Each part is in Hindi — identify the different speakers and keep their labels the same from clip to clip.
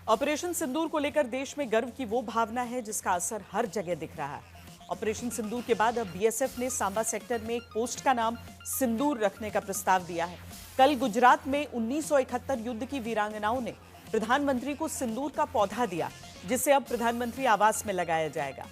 Speaker 1: ऑपरेशन सिंदूर को लेकर देश में गर्व की वो भावना है जिसका असर हर जगह दिख रहा है। ऑपरेशन सिंदूर के बाद अब बीएसएफ ने सांबा सेक्टर में एक पोस्ट का नाम सिंदूर रखने का प्रस्ताव दिया है। कल गुजरात में 1971 युद्ध की वीरांगनाओं ने प्रधानमंत्री को सिंदूर का पौधा दिया, जिसे अब प्रधानमंत्री आवास में लगाया जाएगा।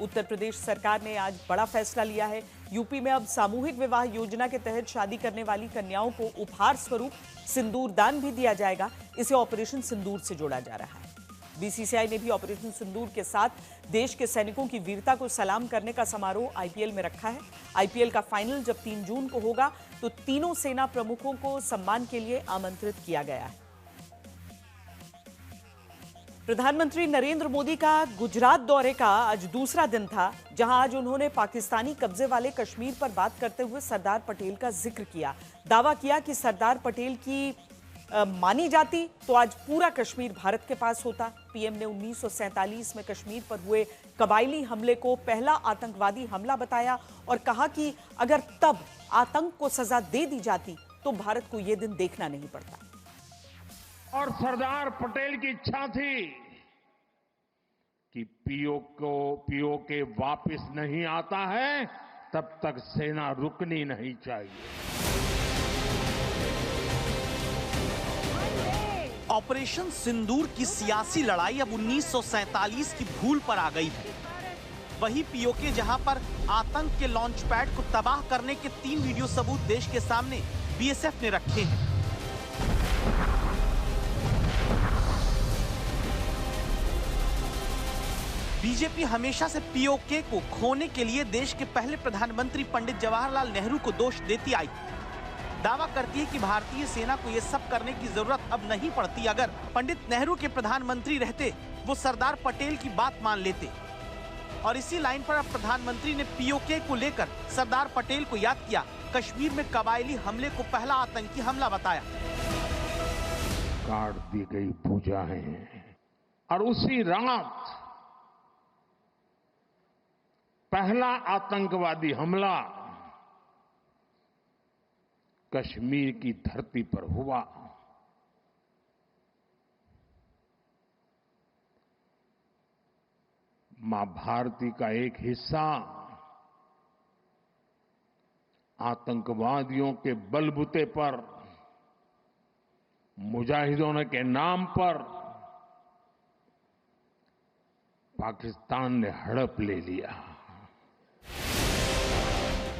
Speaker 1: उत्तर प्रदेश सरकार ने आज बड़ा फैसला लिया है। यूपी में अब सामूहिक विवाह योजना के तहत शादी करने वाली कन्याओं को उपहार स्वरूप सिंदूर दान भी दिया जाएगा। इसे ऑपरेशन सिंदूर से जोड़ा जा रहा है। बीसीसीआई ने भी ऑपरेशन सिंदूर के साथ देश के सैनिकों की वीरता को सलाम करने का समारोह आईपीएल में रखा है। आईपीएल का फाइनल जब 3 जून को होगा तो तीनों सेना प्रमुखों को सम्मान के लिए आमंत्रित किया गया है। प्रधानमंत्री नरेंद्र मोदी का गुजरात दौरे का आज दूसरा दिन था, जहां आज उन्होंने पाकिस्तानी कब्जे वाले कश्मीर पर बात करते हुए सरदार पटेल का जिक्र किया। दावा किया कि सरदार पटेल की मानी जाती तो आज पूरा कश्मीर भारत के पास होता। पीएम ने 1947 में कश्मीर पर हुए कबायली हमले को पहला आतंकवादी हमला बताया और कहा कि अगर तब आतंक को सजा दे दी जाती तो भारत को यह दिन देखना नहीं पड़ता।
Speaker 2: और सरदार पटेल की इच्छा थी कि पीओके वापस नहीं आता है तब तक सेना रुकनी नहीं चाहिए।
Speaker 3: ऑपरेशन सिंदूर की सियासी लड़ाई अब 1947 की भूल पर आ गई है। वही पीओके जहां पर आतंक के लॉन्च पैड को तबाह करने के 3 वीडियो सबूत देश के सामने बीएसएफ ने रखे हैं। बीजेपी हमेशा से पीओके को खोने के लिए देश के पहले प्रधानमंत्री पंडित जवाहरलाल नेहरू को दोष देती आई। दावा करती है कि भारतीय सेना को यह सब करने की जरूरत अब नहीं पड़ती। अगर पंडित नेहरू के प्रधानमंत्री रहते वो सरदार पटेल की बात मान लेते। और इसी लाइन पर अब प्रधानमंत्री ने पीओके को लेकर सरदार पटेल को याद किया। कश्मीर में कबायली हमले को पहला आतंकी हमला बताया।
Speaker 2: काट दी गई भुजाएं और उसी रात पहला आतंकवादी हमला कश्मीर की धरती पर हुआ। मां भारती का एक हिस्सा आतंकवादियों के बलबूते पर, मुजाहिदों के नाम पर पाकिस्तान ने हड़प ले लिया।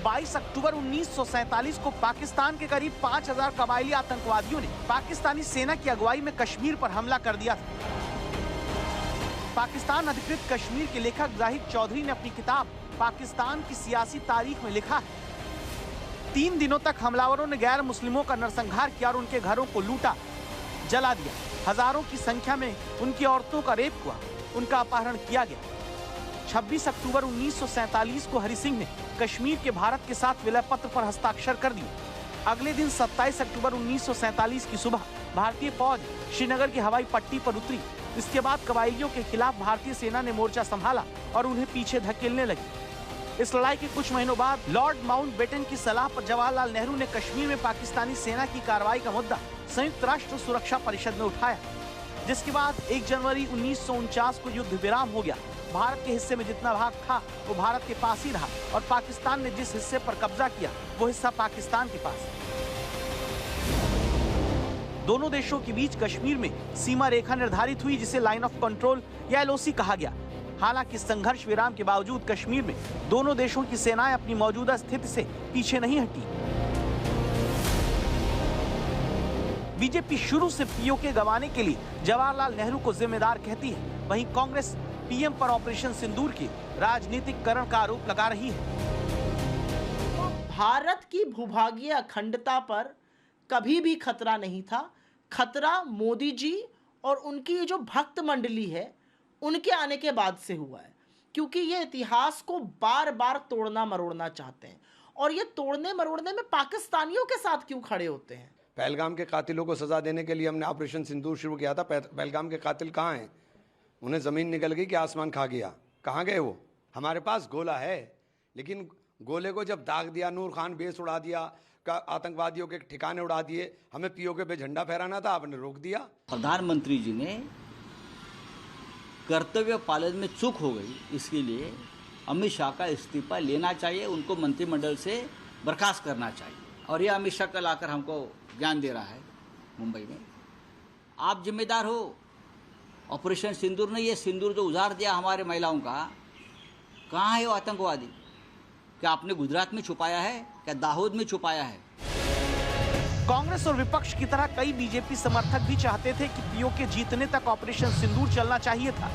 Speaker 3: 22 अक्टूबर 1947 को पाकिस्तान के करीब 5000 कबायली आतंकवादियों ने पाकिस्तानी सेना की अगुवाई में कश्मीर पर हमला कर दिया था। पाकिस्तान अधिकृत कश्मीर के लेखक जाहिद चौधरी ने अपनी किताब पाकिस्तान की सियासी तारीख में लिखा है, 3 दिनों तक हमलावरों ने गैर मुस्लिमों का नरसंहार किया और उनके घरों को लूटा, जला दिया। हजारों की संख्या में उनकी औरतों का रेप हुआ, उनका अपहरण किया गया। 26 अक्टूबर 1947 को हरि सिंह ने कश्मीर के भारत के साथ विलय पत्र पर हस्ताक्षर कर दिए। अगले दिन 27 अक्टूबर 1947 की सुबह भारतीय फौज श्रीनगर की हवाई पट्टी पर उतरी। इसके बाद कबायलियों के खिलाफ भारतीय सेना ने मोर्चा संभाला और उन्हें पीछे धकेलने लगी। इस लड़ाई के कुछ महीनों बाद लॉर्ड माउंटबेटन की सलाह पर जवाहरलाल नेहरू ने कश्मीर में पाकिस्तानी सेना की कार्रवाई का मुद्दा संयुक्त राष्ट्र सुरक्षा परिषद में उठाया, जिसके बाद 1 जनवरी 1949 को युद्ध विराम हो गया। भारत के हिस्से में जितना भाग था वो भारत के पास ही रहा और पाकिस्तान ने जिस हिस्से पर कब्जा किया वो हिस्सा पाकिस्तान के पास। दोनों देशों के बीच कश्मीर में सीमा रेखा निर्धारित हुई, जिसे लाइन ऑफ कंट्रोल या एलओसी कहा गया। हालांकि संघर्ष विराम के बावजूद कश्मीर में दोनों देशों की सेनाएं अपनी मौजूदा स्थिति से पीछे नहीं हटी। बीजेपी शुरू से पीओके गंवाने के लिए जवाहरलाल नेहरू को जिम्मेदार कहती है। वहीं कांग्रेस पीएम पर ऑपरेशन सिंदूर के राजनीतिकरण का आरोप लगा रही है।
Speaker 4: भारत की भूभागीय अखंडता पर कभी भी खतरा नहीं था। खतरा मोदी जी और उनकी जो भक्त मंडली है उनके आने के बाद से हुआ है, क्योंकि ये इतिहास को बार बार तोड़ना मरोड़ना चाहते हैं। और ये तोड़ने मरोड़ने में पाकिस्तानियों के साथ क्यों खड़े होते हैं?
Speaker 5: पहलगाम के कातिलों को सजा देने के लिए हमने ऑपरेशन सिंदूर शुरू किया था। पहलगाम के कातिल कहाँ हैं? उन्हें जमीन निकल गई कि आसमान खा गया? कहाँ गए वो? हमारे पास गोला है, लेकिन गोले को जब दाग दिया, नूर खान बेस उड़ा दिया, आतंकवादियों के ठिकाने उड़ा दिए, हमें पीओके पे झंडा फहराना था, आपने रोक दिया।
Speaker 6: प्रधानमंत्री जी ने कर्तव्य पालन में चूक हो गई, इसके लिए अमित शाह का इस्तीफा लेना चाहिए, उनको मंत्रिमंडल से बर्खास्त करना चाहिए। और ये अमित शाह कल आकर हमको ज्ञान दे रहा है मुंबई में। आप जिम्मेदार हो। ऑपरेशन सिंदूर ने ये सिंदूर जो उजाड़ दिया हमारे महिलाओं का, कहाँ है वो आतंकवादी? क्या आपने गुजरात में छुपाया है? क्या दाहोद में छुपाया है?
Speaker 3: कांग्रेस और विपक्ष की तरह कई बीजेपी समर्थक भी चाहते थे कि पीओके जीतने तक ऑपरेशन सिंदूर चलना चाहिए था,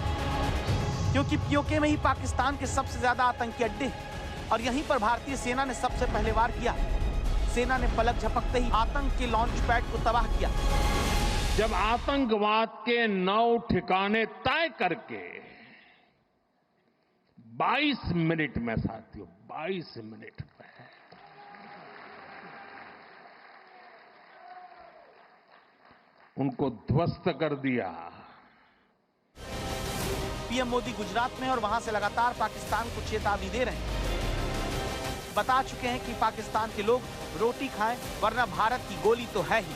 Speaker 3: क्योंकि पीओके में ही पाकिस्तान के सबसे ज्यादा आतंकी अड्डे हैं और यहीं पर भारतीय सेना ने सबसे पहले वार किया। सेना ने पलक झपकते ही आतंक के लॉन्च पैड को तबाह किया।
Speaker 2: जब आतंकवाद के 9 ठिकाने तय करके 22 मिनट में साथियों, 22 मिनट में उनको ध्वस्त कर दिया।
Speaker 3: पीएम मोदी गुजरात में और वहां से लगातार पाकिस्तान को चेतावनी दे रहे हैं। बता चुके हैं कि पाकिस्तान के लोग रोटी खाएं वरना भारत की गोली तो है ही।